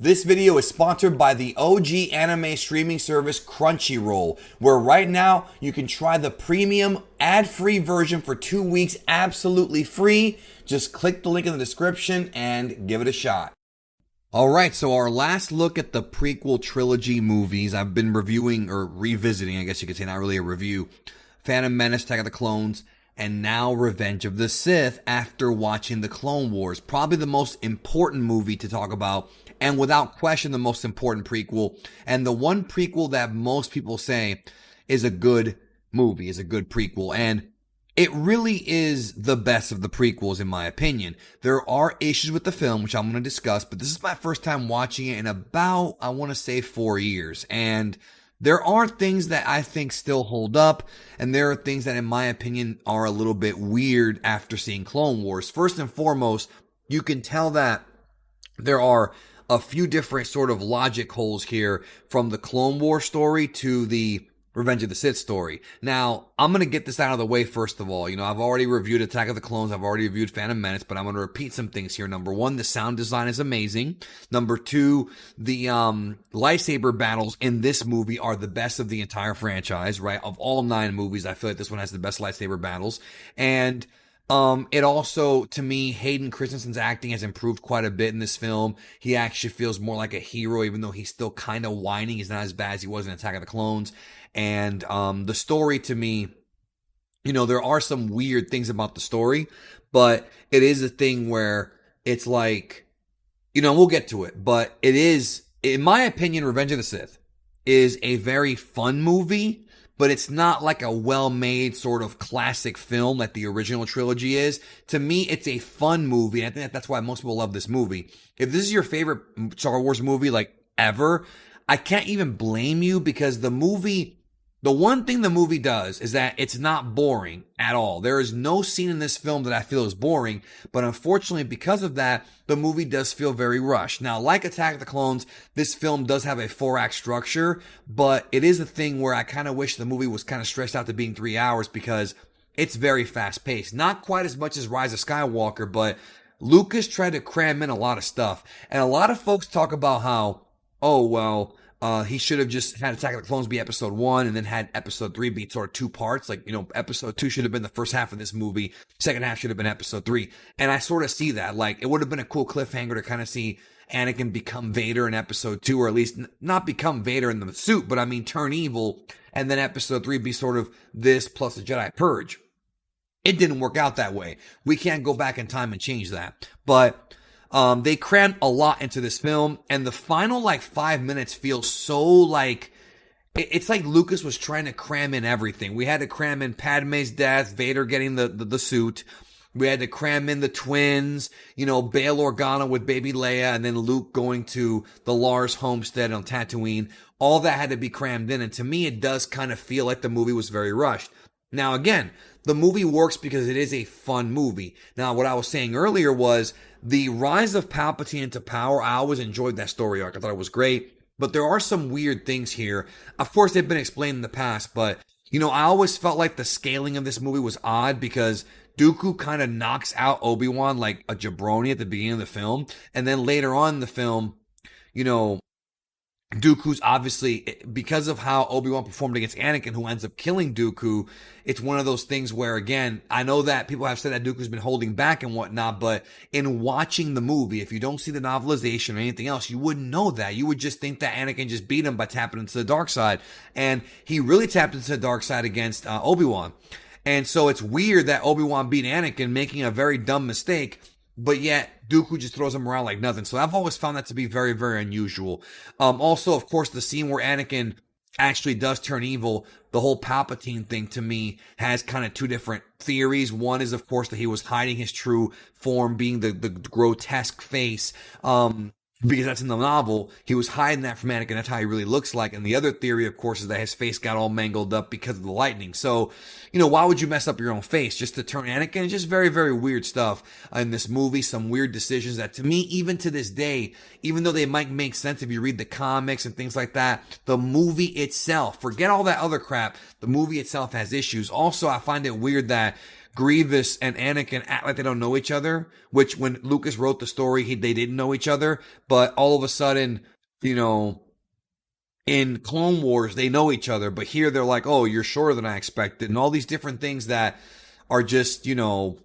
This video is sponsored by the OG anime streaming service Crunchyroll, where right now you can try the premium ad-free version for 2 weeks absolutely free. Just click the link in the description and give it a shot. Alright, so our last look at the prequel trilogy movies. I've been reviewing, or revisiting, I guess you could say, not really a review, Phantom Menace, Attack of the Clones, and now Revenge of the Sith after watching the Clone Wars. Probably the most important movie to talk about, and without question the most important prequel, and the one prequel that most people say is a good movie, is a good prequel, and it really is the best of the prequels in my opinion. There are issues with the film, which I'm going to discuss, but this is my first time watching it in about, I want to say, 4 years, and there are things that I think still hold up, and there are things that in my opinion are a little bit weird after seeing Clone Wars. First and foremost, you can tell that there are a few different sort of logic holes here from the Clone Wars story to the Revenge of the Sith story. Now, I'm going to get this out of the way first of all. I've already reviewed Attack of the Clones. I've already reviewed Phantom Menace, but I'm going to repeat some things here. Number one, the sound design is amazing. Number two, the lightsaber battles in this movie are the best of the entire franchise, right? Of all 9 movies, I feel like this one has the best lightsaber battles. And it also, to me, Hayden Christensen's acting has improved quite a bit in this film. He actually feels more like a hero, even though he's still kind of whining. He's not as bad as he was in Attack of the Clones. And the story, to me, there are some weird things about the story, but it is a thing where it's like, we'll get to it, but it is, in my opinion, Revenge of the Sith is a very fun movie, but it's not like a well-made sort of classic film like the original trilogy is. To me, it's a fun movie, and I think that's why most people love this movie. If this is your favorite Star Wars movie, like, ever, I can't even blame you, because the one thing the movie does is that it's not boring at all. There is no scene in this film that I feel is boring, but unfortunately, because of that, the movie does feel very rushed. Now, like Attack of the Clones, this film does have a 4-act structure, but it is a thing where I kind of wish the movie was kind of stretched out to being 3 hours, because it's very fast-paced. Not quite as much as Rise of Skywalker, but Lucas tried to cram in a lot of stuff. And a lot of folks talk about how, he should have just had Attack of the Clones be episode 1 and then had episode 3 be sort of 2 parts. Like, episode 2 should have been the first half of this movie. Second half should have been episode 3. And I sort of see that. Like, it would have been a cool cliffhanger to kind of see Anakin become Vader in episode 2, or at least not become Vader in the suit, but I mean turn evil. And then episode 3 be sort of this plus a Jedi Purge. It didn't work out that way. We can't go back in time and change that. But they crammed a lot into this film, and the final 5 minutes feels so like, it's like Lucas was trying to cram in everything. We had to cram in Padme's death, Vader getting the suit. We had to cram in the twins, Bail Organa with baby Leia, and then Luke going to the Lars homestead on Tatooine. All that had to be crammed in, and to me it does kind of feel like the movie was very rushed. Now again, the movie works because it is a fun movie. Now, what I was saying earlier was the rise of Palpatine into power. I always enjoyed that story arc. I thought it was great. But there are some weird things here. Of course, they've been explained in the past, but, I always felt like the scaling of this movie was odd, because Dooku kind of knocks out Obi-Wan like a jabroni at the beginning of the film. And then later on in the film, Dooku's obviously, because of how Obi-Wan performed against Anakin, who ends up killing Dooku, it's one of those things where, again, I know that people have said that Dooku's been holding back and whatnot, but in watching the movie, if you don't see the novelization or anything else, you wouldn't know that. You would just think that Anakin just beat him by tapping into the dark side. And he really tapped into the dark side against Obi-Wan. And so it's weird that Obi-Wan beat Anakin, making a very dumb mistake, but yet Dooku just throws him around like nothing. So I've always found that to be very, very unusual. Also, of course, the scene where Anakin actually does turn evil, the whole Palpatine thing, to me, has kind of 2 different theories. One is, of course, that he was hiding his true form, being the grotesque face. Because that's in the novel. He was hiding that from Anakin. That's how he really looks like. And the other theory, of course, is that his face got all mangled up because of the lightning. So, why would you mess up your own face just to turn Anakin? It's just very, very weird stuff in this movie. Some weird decisions that, to me, even to this day, even though they might make sense if you read the comics and things like that, the movie itself, forget all that other crap, the movie itself has issues. Also, I find it weird that Grievous and Anakin act like they don't know each other, which when Lucas wrote the story, they didn't know each other, but all of a sudden, you know, in Clone Wars, they know each other, but here they're like, oh, you're shorter than I expected, and all these different things that are just, you know,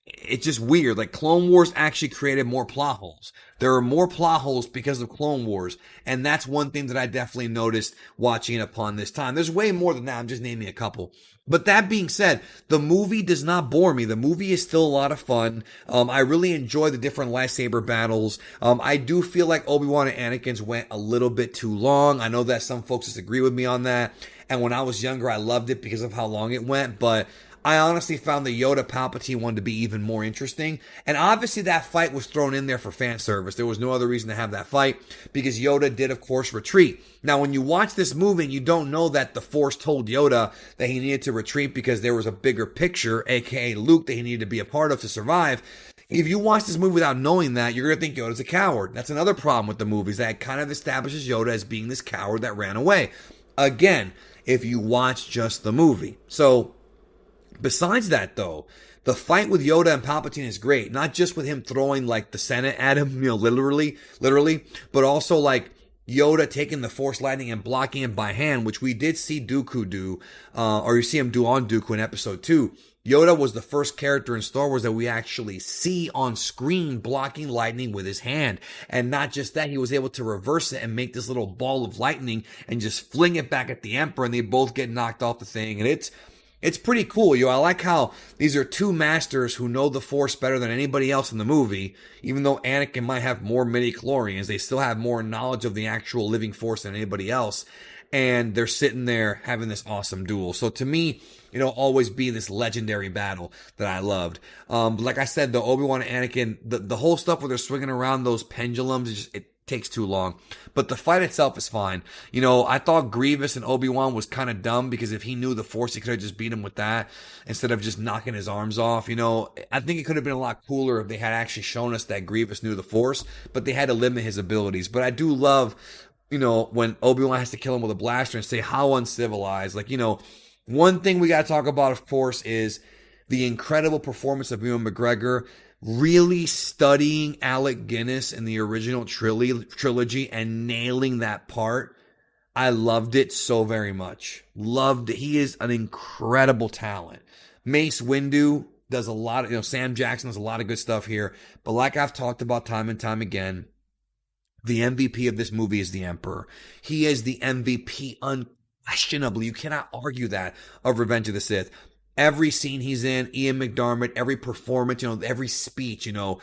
it's just weird. Like, Clone Wars actually created more plot holes. There are more plot holes because of Clone Wars, and that's one thing that I definitely noticed watching it upon this time. There's way more than that. I'm just naming a couple. But that being said, the movie does not bore me. The movie is still a lot of fun. I really enjoy the different lightsaber battles. I do feel like Obi-Wan and Anakin's went a little bit too long. I know that some folks disagree with me on that. And when I was younger, I loved it because of how long it went, but I honestly found the Yoda Palpatine one to be even more interesting. And obviously that fight was thrown in there for fan service. There was no other reason to have that fight because Yoda did, of course, retreat. Now, when you watch this movie and you don't know that the Force told Yoda that he needed to retreat because there was a bigger picture, aka Luke, that he needed to be a part of to survive. If you watch this movie without knowing that, you're going to think Yoda's a coward. That's another problem with the movies, that it kind of establishes Yoda as being this coward that ran away. Again, if you watch just the movie. So, besides that, though, the fight with Yoda and Palpatine is great. Not just with him throwing, like, the Senate at him, you know, literally, but also, like, Yoda taking the Force lightning and blocking him by hand, which we did see Dooku do, or you see him do on Dooku in Episode 2. Yoda was the first character in Star Wars that we actually see on screen blocking lightning with his hand. And not just that, he was able to reverse it and make this little ball of lightning and just fling it back at the Emperor, and they both get knocked off the thing. And it's pretty cool, yo. I like how these are two masters who know the Force better than anybody else in the movie. Even though Anakin might have more midi-chlorians, they still have more knowledge of the actual living Force than anybody else. And they're sitting there having this awesome duel. So to me, it'll always be this legendary battle that I loved. But like I said, the Obi-Wan and Anakin, the whole stuff where they're swinging around those pendulums, it takes too long. But the fight itself is fine. You know, I thought Grievous and Obi-Wan was kind of dumb because if he knew the Force, he could have just beat him with that instead of just knocking his arms off. You know, I think it could have been a lot cooler if they had actually shown us that Grievous knew the Force, but they had to limit his abilities. But I do love, you know, when Obi-Wan has to kill him with a blaster and say how uncivilized. Like, you know, one thing we got to talk about, of course, is the incredible performance of Ewan McGregor really studying Alec Guinness in the original trilogy and nailing that part. I loved it so very much. Loved it. He is an incredible talent. Mace Windu does a lot of, you know, Sam Jackson does a lot of good stuff here. But like I've talked about time and time again, the MVP of this movie is the Emperor. He is the MVP unquestionably. You cannot argue that of Revenge of the Sith. Every scene he's in, Ian McDiarmid, every performance, you know, every speech, you know,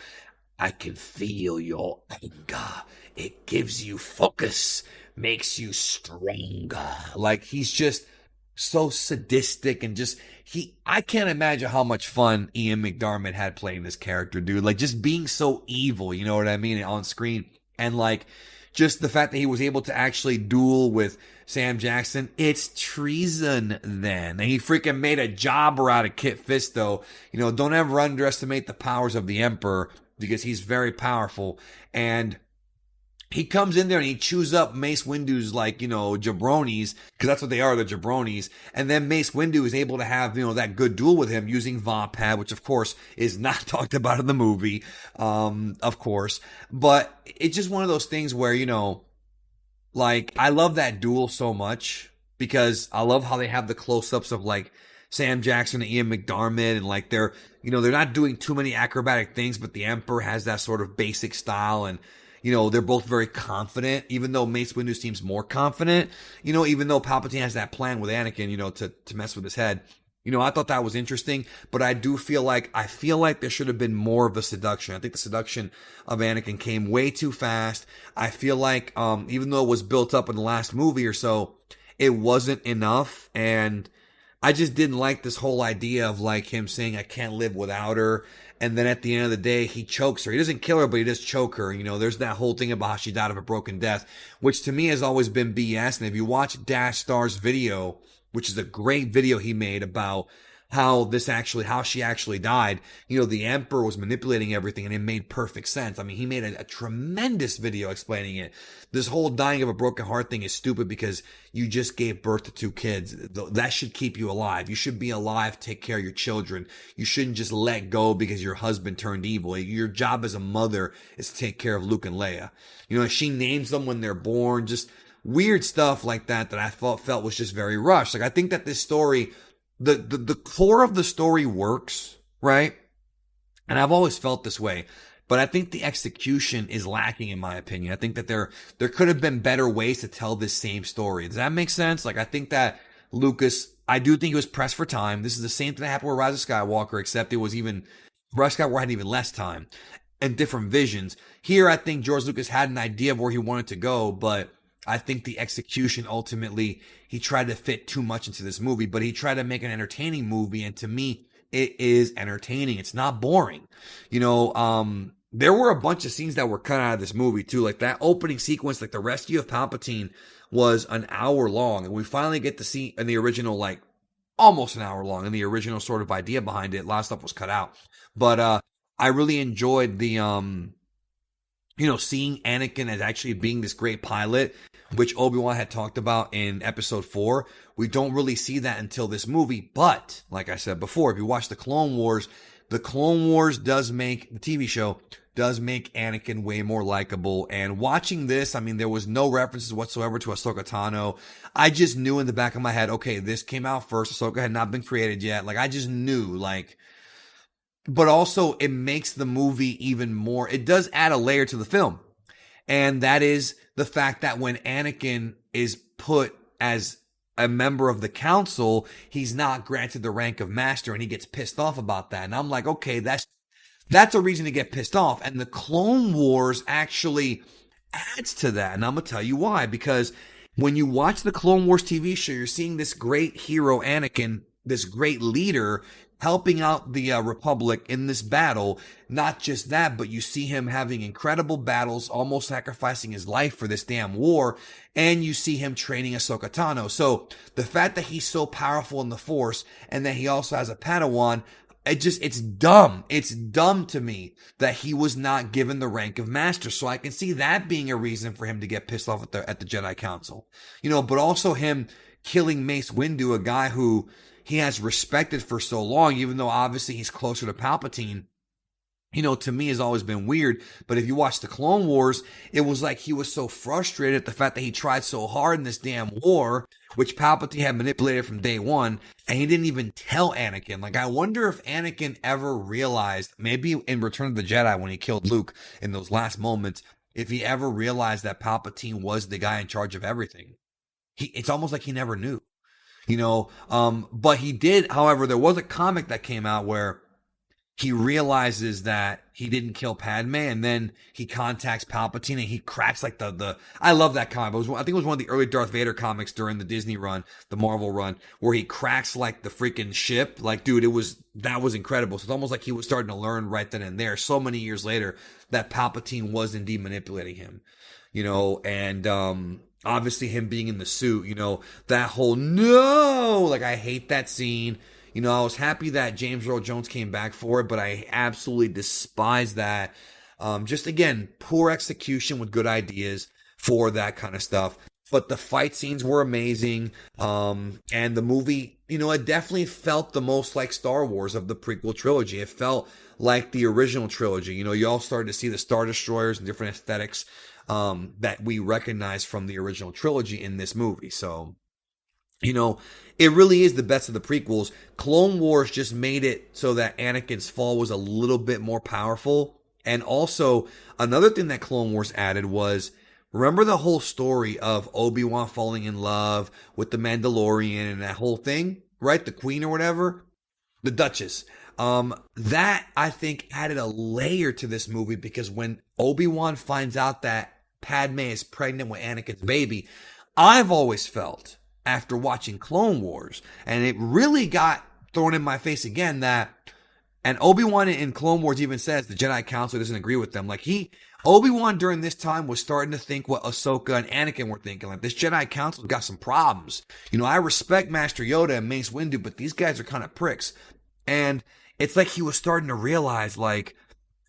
I can feel your anger. It gives you focus, makes you stronger. Like, he's just so sadistic and just, I can't imagine how much fun Ian McDiarmid had playing this character, dude. Like, just being so evil, you know what I mean, on screen. And like, just the fact that he was able to actually duel with Sam Jackson, it's treason then. And he freaking made a jobber out of Kit Fisto. You know, don't ever underestimate the powers of the Emperor because he's very powerful. And he comes in there and he chews up Mace Windu's, like, you know, jabronis, because that's what they are, the jabronis. And then Mace Windu is able to have, you know, that good duel with him using Vapad, which of course is not talked about in the movie, of course. But it's just one of those things where, you know, like, I love that duel so much because I love how they have the close-ups of, like, Sam Jackson and Ian McDiarmid, and like they're, you know, they're not doing too many acrobatic things, but the Emperor has that sort of basic style, and you know, they're both very confident, even though Mace Windu seems more confident, you know, even though Palpatine has that plan with Anakin, you know, to mess with his head. You know, I thought that was interesting, but I do feel like, there should have been more of the seduction. I think the seduction of Anakin came way too fast. I feel like, even though it was built up in the last movie or so, it wasn't enough, and I just didn't like this whole idea of like him saying, I can't live without her. And then at the end of the day, he chokes her. He doesn't kill her, but he does choke her. You know, there's that whole thing about how she died of a broken death, which to me has always been BS. And if you watch Dash Star's video, which is a great video he made about how she actually died. The Emperor was manipulating everything, and it made perfect sense. I mean, he made a tremendous video explaining it. This whole dying of a broken heart thing is stupid because you just gave birth to 2 kids. That should keep you alive. You should be alive, take care of your children. You shouldn't just let go because your husband turned evil. Your job as a mother is to take care of Luke and Leia. She names them when they're born, just weird stuff like that I felt was just very rushed. Like, I think that this story, the core of the story works, right? And I've always felt this way, but I think the execution is lacking, in my opinion. I think that there could have been better ways to tell this same story. Does that make sense? Like, I think that I do think he was pressed for time. This is the same thing that happened with Rise of Skywalker, except Rise of Skywalker had even less time and different visions. Here, I think George Lucas had an idea of where he wanted to go, but I think the execution, ultimately, he tried to fit too much into this movie, but he tried to make an entertaining movie. And to me, it is entertaining. It's not boring. There were a bunch of scenes that were cut out of this movie too. Like that opening sequence, like the rescue of Palpatine was an hour long. And we finally get to see in the original, like almost an hour long, in the original sort of idea behind it. A lot of stuff was cut out, but, I really enjoyed the, seeing Anakin as actually being this great pilot, which Obi-Wan had talked about in episode 4. We don't really see that until this movie. But, like I said before, if you watch the Clone Wars does make, the TV show does make Anakin way more likable. And watching this, I mean, there was no references whatsoever to Ahsoka Tano. I just knew in the back of my head, okay, this came out first. Ahsoka had not been created yet. Like, I just knew, but also it makes the movie even more, it does add a layer to the film. And that is the fact that when Anakin is put as a member of the council, he's not granted the rank of master, and he gets pissed off about that. And I'm like, okay, that's a reason to get pissed off. And the Clone Wars actually adds to that. And I'm going to tell you why. Because when you watch the Clone Wars TV show, you're seeing this great hero, Anakin, this great leader, helping out the Republic in this battle. Not just that, but you see him having incredible battles, almost sacrificing his life for this damn war, and you see him training Ahsoka Tano. So the fact that he's so powerful in the Force, and that he also has a Padawan, it's dumb. It's dumb to me that he was not given the rank of master. So I can see that being a reason for him to get pissed off at the Jedi Council. But also him killing Mace Windu, a guy who he has respected for so long, even though obviously he's closer to Palpatine, to me has always been weird. But if you watch the Clone Wars, it was like he was so frustrated at the fact that he tried so hard in this damn war, which Palpatine had manipulated from day one, and he didn't even tell Anakin. Like, I wonder if Anakin ever realized, maybe in Return of the Jedi when he killed Luke in those last moments, if he ever realized that Palpatine was the guy in charge of everything. It's almost like he never knew. But he did, however, there was a comic that came out where he realizes that he didn't kill Padme, and then he contacts Palpatine and he cracks like I love that comic. I think it was one of the early Darth Vader comics during the Disney run, the Marvel run, where he cracks like the freaking ship. Like, dude, that was incredible. So it's almost like he was starting to learn right then and there, so many years later, that Palpatine was indeed manipulating him, and, obviously him being in the suit, that whole like, I hate that scene. I was happy that James Earl Jones came back for it, but I absolutely despise that. Just again, poor execution with good ideas for that kind of stuff. But the fight scenes were amazing. And the movie, it definitely felt the most like Star Wars of the prequel trilogy. It felt like the original trilogy. You all started to see the Star Destroyers and different aesthetics that we recognize from the original trilogy in this movie. So, it really is the best of the prequels. Clone Wars just made it so that Anakin's fall was a little bit more powerful. And also, another thing that Clone Wars added was, remember the whole story of Obi-Wan falling in love with the Mandalorian and that whole thing, right? The Queen or whatever, the Duchess. That, I think, added a layer to this movie, because when Obi-Wan finds out that Padme is pregnant with Anakin's baby, I've always felt, after watching Clone Wars, and it really got thrown in my face again, that And Obi-Wan in Clone Wars even says the Jedi Council doesn't agree with them. Like Obi-Wan during this time was starting to think what Ahsoka and Anakin were thinking. Like, this Jedi Council's got some problems. I respect Master Yoda and Mace Windu, but these guys are kind of pricks. And it's like he was starting to realize, like,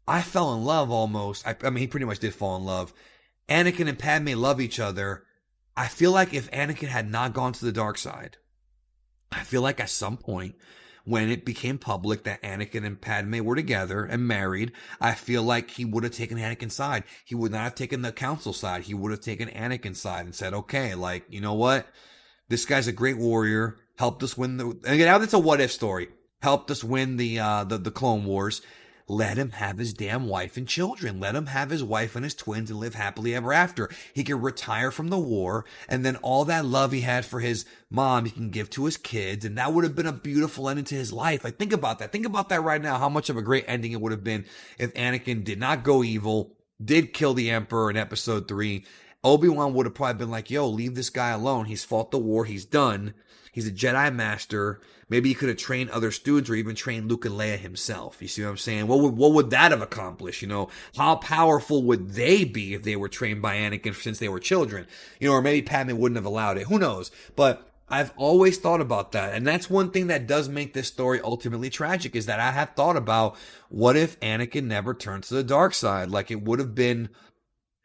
I fell in love almost. I mean, he pretty much did fall in love. Anakin and Padme love each other. I feel like if Anakin had not gone to the dark side, I feel like at some point when it became public that Anakin and Padme were together and married, I feel like he would have taken Anakin's side. He would not have taken the council side. He would have taken Anakin's side and said, okay, like, you know what? This guy's a great warrior. Helped us win and again, now that's a what if story. Helped us win the Clone Wars. Let him have his damn wife and children. Let him have his wife and his twins and live happily ever after. He can retire from the war, and then all that love he had for his mom he can give to his kids, and that would have been a beautiful ending to his life. Like, think about that. Think about that right now, how much of a great ending it would have been if Anakin did not go evil, did kill the Emperor in episode 3. Obi-Wan would have probably been like, yo, leave this guy alone. He's fought the war. He's done. He's a Jedi Master. Maybe he could have trained other students or even trained Luke and Leia himself. You see what I'm saying? What would that have accomplished? How powerful would they be if they were trained by Anakin since they were children? Or maybe Padme wouldn't have allowed it. Who knows? But I've always thought about that. And that's one thing that does make this story ultimately tragic, is that I have thought about, what if Anakin never turned to the dark side? Like, it would have been...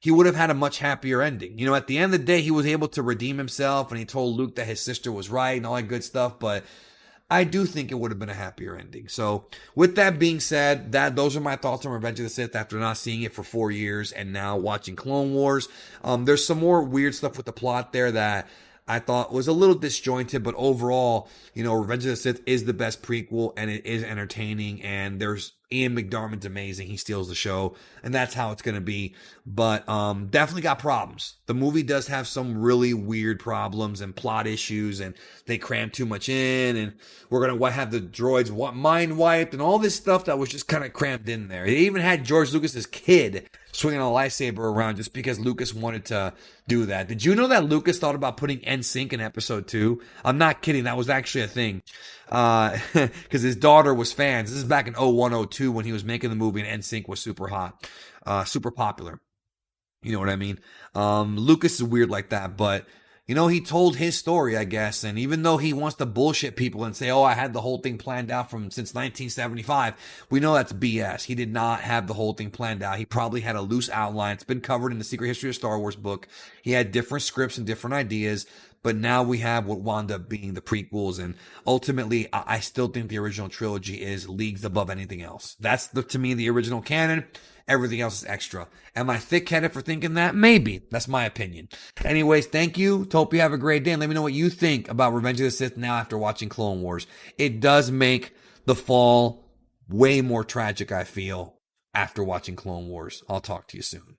he would have had a much happier ending. At the end of the day, he was able to redeem himself, and he told Luke that his sister was right and all that good stuff, but I do think it would have been a happier ending. So, with that being said, those are my thoughts on Revenge of the Sith after not seeing it for 4 years and now watching Clone Wars. There's some more weird stuff with the plot there that I thought was a little disjointed, but overall, Revenge of the Sith is the best prequel, and it is entertaining, and Ian McDiarmid's amazing. He steals the show, and that's how it's going to be. But definitely got problems. The movie does have some really weird problems and plot issues, and they cram too much in, and we're going to have the droids mind wiped, and all this stuff that was just kind of crammed in there. They even had George Lucas's kid swinging a lightsaber around just because Lucas wanted to do that. Did you know that Lucas thought about putting NSYNC in episode 2? I'm not kidding. That was actually a thing. Because his daughter was fans. This is back in 0102 when he was making the movie, and NSYNC was super hot, super popular. You know what I mean? Lucas is weird like that, but he told his story, I guess. And even though he wants to bullshit people and say, oh, I had the whole thing planned out since 1975, we know that's BS. He did not have the whole thing planned out. He probably had a loose outline. It's been covered in the Secret History of Star Wars book. He had different scripts and different ideas. But now we have what wound up being the prequels. And ultimately, I still think the original trilogy is leagues above anything else. That's, to me, the original canon. Everything else is extra. Am I thick-headed for thinking that? Maybe. That's my opinion. Anyways, thank you. Hope you have a great day. And let me know what you think about Revenge of the Sith now after watching Clone Wars. It does make the fall way more tragic, I feel, after watching Clone Wars. I'll talk to you soon.